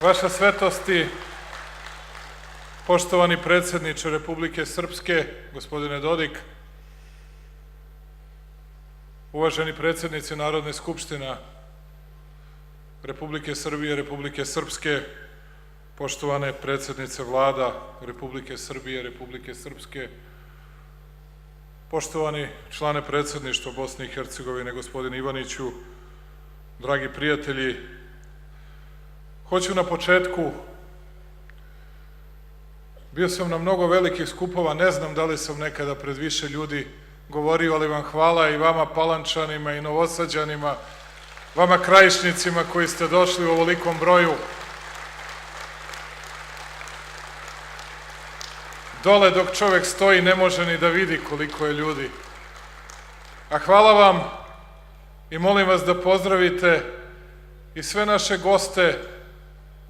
Vaša svetosti, poštovani predsjedniče Republike Srpske, gospodine Dodik, uvaženi predsjednici Narodne skupštine Republike Srbije, Republike Srpske, poštovane predsjednice vlada Republike Srbije, Republike Srpske, poštovani člane predsjedništva Bosne i Hercegovine, gospodine Ivaniću, dragi prijatelji, hoću na početku, bio sam na mnogo velikih skupova, ne znam da li sam nekada pred više ljudi govorio, ali vam hvala i vama Palančanima i Novosađanima, vama Krajišnicima koji ste došli u ovolikom broju. Dole dok čovek stoji ne može ni da vidi koliko je ljudi. A hvala vam i molim vas da pozdravite i sve naše goste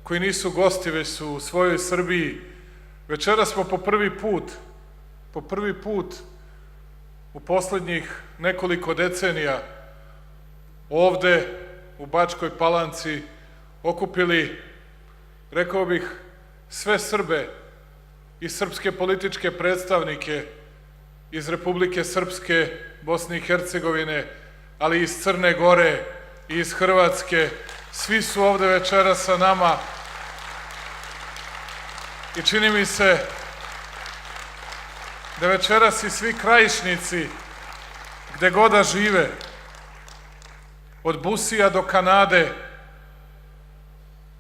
koji nisu gosti, već su u svojoj Srbiji. Večeras smo po prvi put u poslednjih nekoliko decenija ovde u Bačkoj Palanci okupili, rekao bih, sve Srbe i srpske političke predstavnike iz Republike Srpske, Bosne i Hercegovine, ali i iz Crne Gore i iz Hrvatske. Svi su ovde večeras sa nama i čini mi se da večeras i svi Krajišnici, gde god da žive, od Busija do Kanade,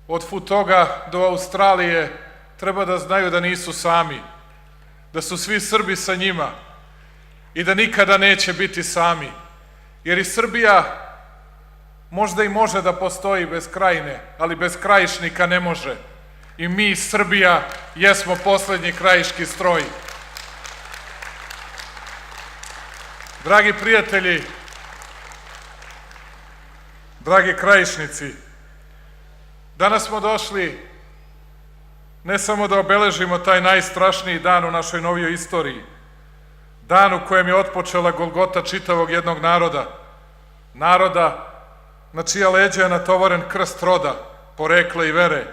od Futoga do Australije, treba da znaju da nisu sami, da su svi Srbi sa njima i da nikada neće biti sami, jer i Srbija možda i može da postoji bez Krajine, ali bez Krajišnika ne može. I mi, Srbija, jesmo poslednji krajiški stroj. Dragi prijatelji, dragi Krajišnici, danas smo došli ne samo da obeležimo taj najstrašniji dan u našoj novijoj istoriji, dan u kojem je otpočela golgota čitavog jednog naroda na čija leđa je natovoren krst roda, porekla i vere,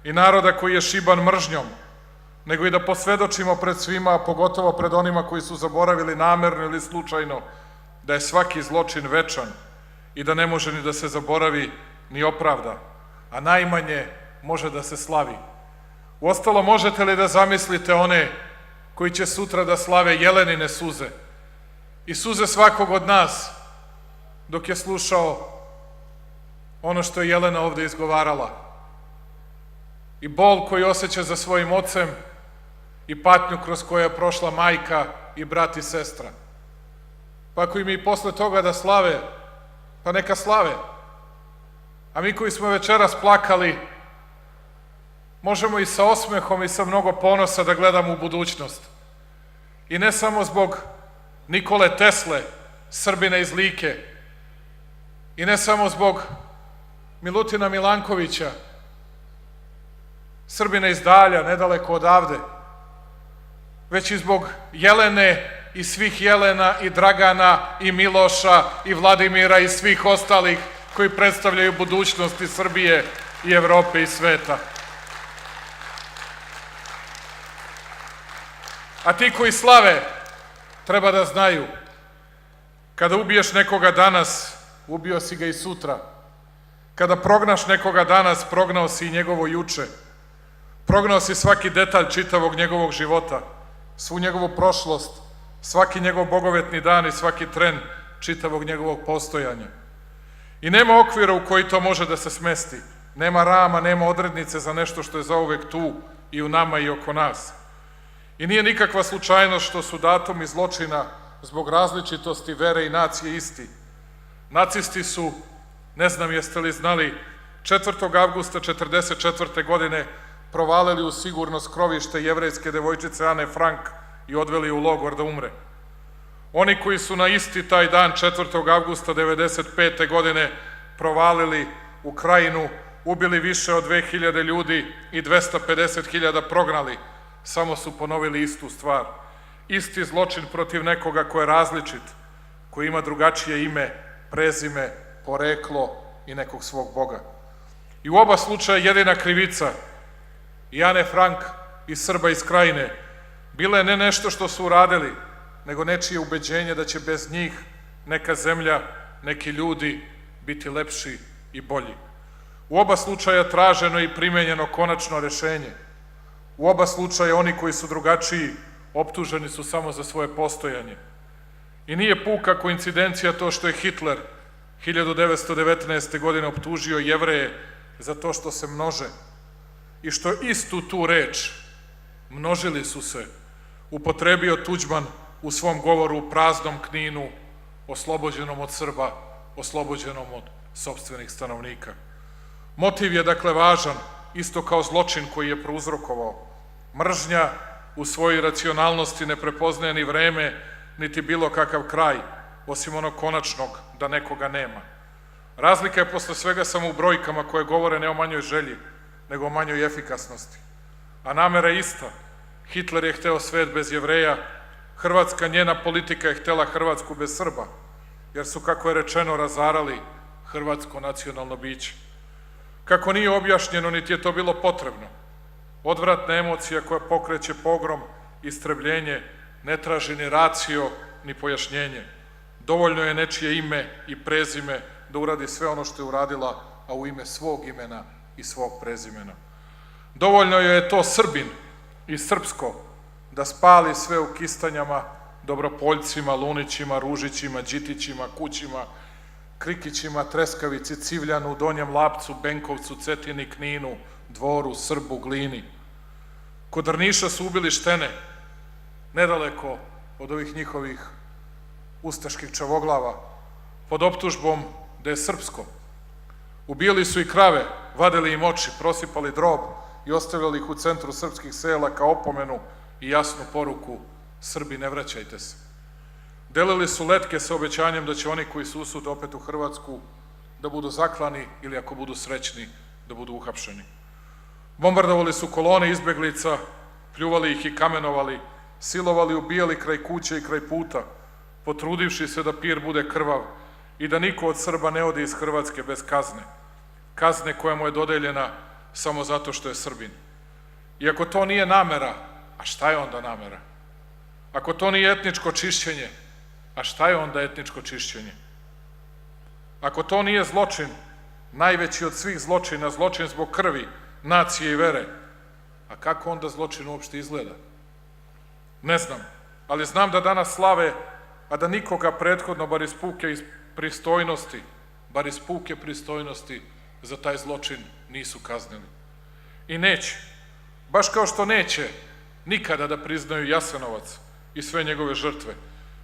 i naroda koji je šiban mržnjom, nego i da posvedočimo pred svima, a pogotovo pred onima koji su zaboravili namerno ili slučajno, da je svaki zločin večan i da ne može ni da se zaboravi ni opravda, a najmanje može da se slavi. Uostalom, možete li da zamislite one koji će sutra da slave Jelenine suze i suze svakog od nas dok je slušao ono što je Jelena ovde izgovarala, i bol koji osjeća za svojim ocem i patnju kroz koju je prošla majka i brat i sestra. Pa ako im i posle toga da slave, pa neka slave. A mi koji smo večeras plakali, možemo i sa osmehom i sa mnogo ponosa da gledamo u budućnost. I ne samo zbog Nikole Tesle, Srbina iz Like, i ne samo zbog Milutina Milankovića, Srbina iz Dalja, nedaleko odavde, već i zbog Jelene i svih Jelena i Dragana i Miloša i Vladimira i svih ostalih koji predstavljaju budućnosti Srbije i Evrope i sveta. A ti koji slave treba da znaju, kada ubiješ nekoga danas, ubio si ga i sutra. Kada prognaš nekoga danas, prognao si i njegovo juče. Prognao si svaki detalj čitavog njegovog života, svu njegovu prošlost, svaki njegov bogovetni dan i svaki tren čitavog njegovog postojanja. I nema okvira u koji to može da se smesti. Nema rama, nema odrednice za nešto što je zauvek tu i u nama i oko nas. I nije nikakva slučajnost što su datumi zločina zbog različitosti vere i nacije isti. Nacisti su, ne znam jeste li znali, 4. avgusta 1944. godine provalili u sigurno skrovište jevrejske devojčice Ane Frank i odveli u logor da umre. Oni koji su na isti taj dan 4. avgusta 1995. godine provalili u Krajinu, ubili više od 2000 ljudi i 250.000 prognali, samo su ponovili istu stvar. Isti zločin protiv nekoga ko je različit, koji ima drugačije ime, prezime, poreklo i nekog svog Boga. I u oba slučaja jedina krivica i Ane Frank i Srba iz Krajine bila je ne nešto što su uradili, nego nečije ubeđenje da će bez njih neka zemlja, neki ljudi biti lepši i bolji. U oba slučaja traženo i primenjeno konačno rešenje. U oba slučaja oni koji su drugačiji optuženi su samo za svoje postojanje. I nije puka koincidencija to što je Hitler 1919. godine optužio Jevreje za to što se množe i što istu tu reč, množili su se, upotrebio Tuđman u svom govoru u praznom Kninu, oslobođenom od Srba, oslobođenom od sopstvenih stanovnika. Motiv je dakle važan, isto kao zločin koji je prouzrokovao. Mržnja u svojoj racionalnosti ne prepoznaje ni vreme, niti bilo kakav kraj, osim onog konačnog da nekoga nema. Razlika je posle svega samo u brojkama koje govore ne o manjoj želji, nego o manjoj efikasnosti. A namera je ista. Hitler je hteo svet bez Jevreja, Hrvatska, njena politika je htela Hrvatsku bez Srba, jer su, kako je rečeno, razarali hrvatsko nacionalno biće. Kako nije objašnjeno, niti je to bilo potrebno. Odvratna emocija koja pokreće pogrom, istrebljenje, ne traži ni racio, ni pojašnjenje. Dovoljno je nečije ime i prezime da uradi sve ono što je uradila, a u ime svog imena i svog prezimena. Dovoljno je to Srbin i srpsko da spali sve u Kistanjama, Dobropoljcima, Lunićima, Ružićima, Đitićima, Kućima, Krikićima, Treskavici, Civljanu, Donjem Lapcu, Benkovcu, Cetini, Kninu, Dvoru, Srbu, Glini. Kod Drniša su ubili Štene, nedaleko od ovih njihovih ustaških čavoglava, pod optužbom da je srpsko. Ubijali su i krave, vadili im oči, prosipali drob i ostavljali ih u centru srpskih sela kao opomenu i jasnu poruku: Srbi, ne vraćajte se. Delili su letke sa obećanjem da će oni koji se usude opet u Hrvatsku da budu zaklani ili, ako budu srećni, da budu uhapšeni. Bombardovali su kolone izbeglica, pljuvali ih i kamenovali, silovali, ubijali kraj kuće i kraj puta, potrudivši se da pir bude krvav i da niko od Srba ne ode iz Hrvatske bez kazne. Kazne koja mu je dodeljena samo zato što je Srbin. I ako to nije namera, a šta je onda namera? Ako to nije etničko čišćenje, a šta je onda etničko čišćenje? Ako to nije zločin, najveći od svih zločina, zločin zbog krvi, nacije i vere, a kako onda zločin uopšte izgleda? Ne znam, ali znam da danas slave, a da nikoga prethodno, bar iz puke pristojnosti, za taj zločin nisu kaznili. I neće, baš kao što neće nikada da priznaju Jasenovac i sve njegove žrtve.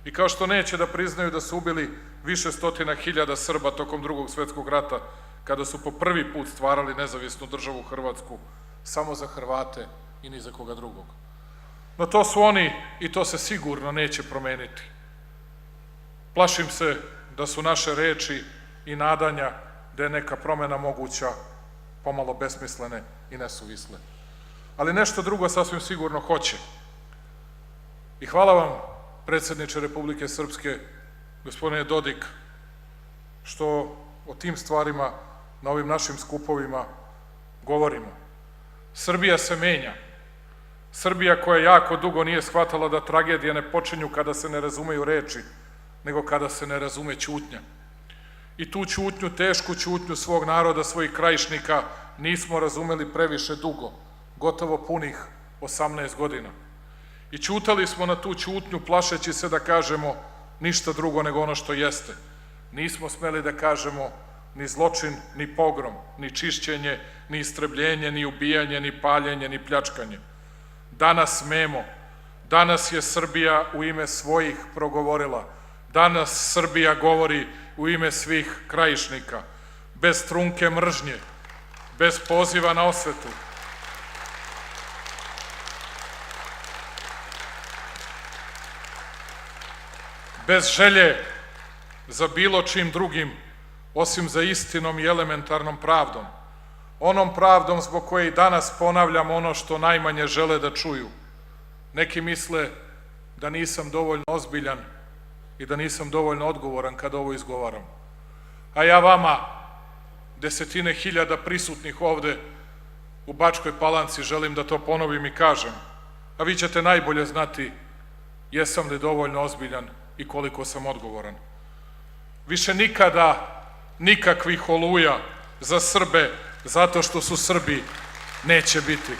I kao što neće da priznaju da su ubili više stotina hiljada Srba tokom Drugog svetskog rata, kada su po prvi put stvarali nezavisnu državu Hrvatsku, samo za Hrvate i ni za koga drugog. No to su oni i to se sigurno neće promeniti. Plašim se da su naše reči i nadanja da je neka promena moguća pomalo besmislene i nesuvisle. Ali nešto drugo sasvim sigurno hoće. I hvala vam, predsedniče Republike Srpske, gospodine Dodik, što o tim stvarima na ovim našim skupovima govorimo. Srbija se menja. Srbija koja jako dugo nije shvatala da tragedije ne počinju kada se ne razumeju reči, nego kada se ne razume ćutnja. I tu ćutnju, tešku ćutnju svog naroda, svojih krajišnika, nismo razumeli previše dugo, gotovo punih 18 godina. I ćutali smo na tu ćutnju, plašeći se da kažemo ništa drugo nego ono što jeste. Nismo smeli da kažemo ni zločin, ni pogrom, ni čišćenje, ni istrebljenje, ni ubijanje, ni paljenje, ni pljačkanje. Danas smemo. Danas je Srbija u ime svojih progovorila. Danas Srbija govori u ime svih krajišnika. Bez trunke mržnje, bez poziva na osvetu. Bez želje za bilo čim drugim, osim za istinom i elementarnom pravdom. Onom pravdom zbog koje i danas ponavljam ono što najmanje žele da čuju. Neki misle da nisam dovoljno ozbiljan i da nisam dovoljno odgovoran kada ovo izgovaram. A ja vama desetine hiljada prisutnih ovde u Bačkoj Palanci, želim da to ponovim i kažem, a vi ćete najbolje znati jesam li dovoljno ozbiljan i koliko sam odgovoran. Više nikada nikakvih oluja za Srbe zato što su Srbi neće biti.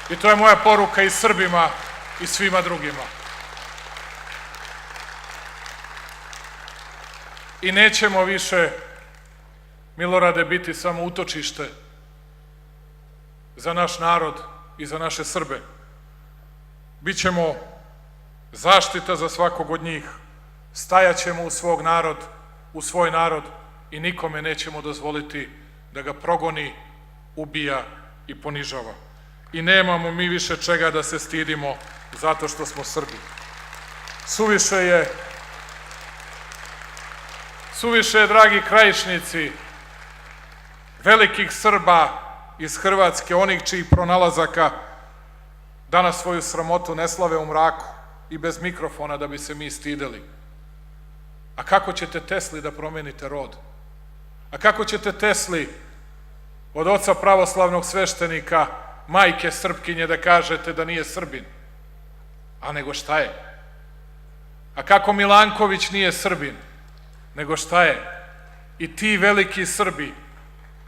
I to je moja poruka i Srbima i svima drugima. I nećemo više, Milorade, biti samo utočište za naš narod i za naše Srbe. Bićemo zaštita za svakog od njih, stajaćemo u svoj narod i nikome nećemo dozvoliti da ga progoni, ubija i ponižava. I nemamo mi više čega da se stidimo zato što smo Srbi. Suviše je, dragi Krajišnici, velikih Srba iz Hrvatske, onih čijih pronalazaka danas svoju sramotu ne slave u mraku i bez mikrofona da bi se mi stideli. A kako ćete Tesli da promenite rod? A kako ćete Tesli od oca pravoslavnog sveštenika, majke Srpkinje da kažete da nije Srbin? A nego šta je? A kako Milanković nije Srbin? Nego šta je? I ti veliki Srbi,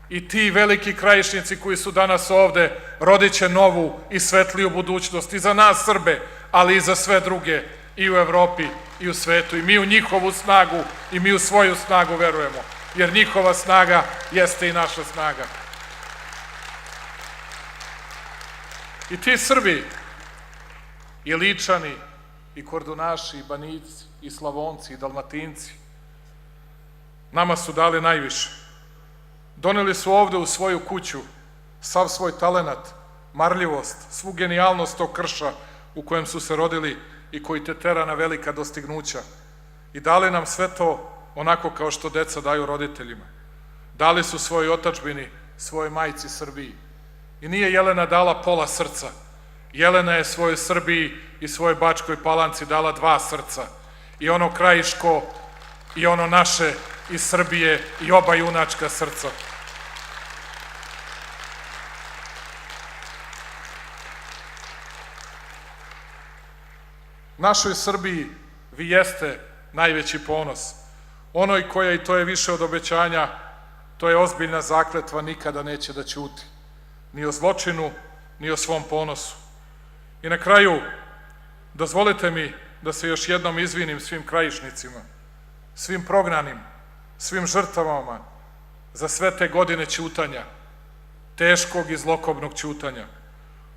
i ti veliki Krajišnici koji su danas ovde, rodit će novu i svetliju budućnost i za nas Srbe, ali i za sve druge i u Evropi i u svetu. I mi u njihovu snagu i mi u svoju snagu verujemo, jer njihova snaga jeste i naša snaga. I ti Srbi, i Ličani, i Kordunaši, i Banijci, i Slavonci, i Dalmatinci, nama su dali najviše. Doneli su ovde u svoju kuću sav svoj talenat, marljivost, svu genijalnost tog krša u kojem su se rodili i koji te tera na velika dostignuća. I dali nam sve to onako kao što deca daju roditeljima. Dali su svojoj otadžbini, svojoj majci Srbiji. I nije Jelena dala pola srca. Jelena je svojoj Srbiji i svojoj Bačkoj Palanci dala 2 srca. I ono krajiško i ono naše iz Srbije i oba junačka srca. Našoj Srbiji vi jeste najveći ponos. Onoj koja, i to je više od obećanja, to je ozbiljna zakletva, nikada neće da ćuti. Ni o zločinu, ni o svom ponosu. I na kraju, dozvolite mi da se još jednom izvinim svim Krajišnicima, svim prognanim, svim žrtvama za sve te godine ćutanja, teškog i zlokobnog ćutanja.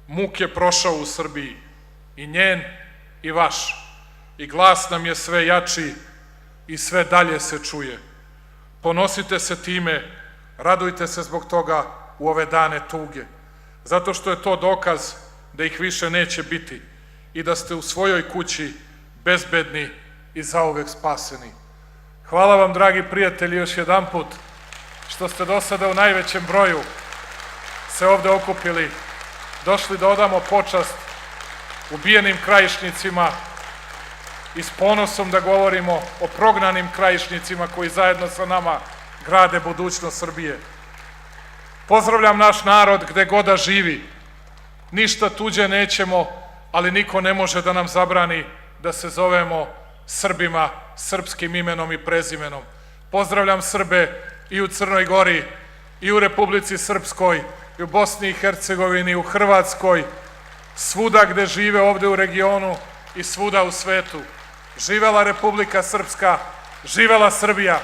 Muk je prošao u Srbiji, i njen i vaš, i glas nam je sve jači i sve dalje se čuje. Ponosite se time, radujte se zbog toga u ove dane tuge, zato što je to dokaz da ih više neće biti i da ste u svojoj kući bezbedni i zauvek spaseni. Hvala vam, dragi prijatelji, još jedanput što ste do sada u najvećem broju se ovde okupili, došli da odamo počast ubijenim Krajišnicima i s ponosom da govorimo o prognanim Krajišnicima koji zajedno sa nama grade budućnost Srbije. Pozdravljam naš narod gde god da živi. Ništa tuđe nećemo, ali niko ne može da nam zabrani da se zovemo Srbima, srpskim imenom i prezimenom. Pozdravljam Srbe i u Crnoj Gori, i u Republici Srpskoj, i u Bosni i Hercegovini, i u Hrvatskoj, svuda gde žive ovde u regionu i svuda u svetu. Živela Republika Srpska, živela Srbija!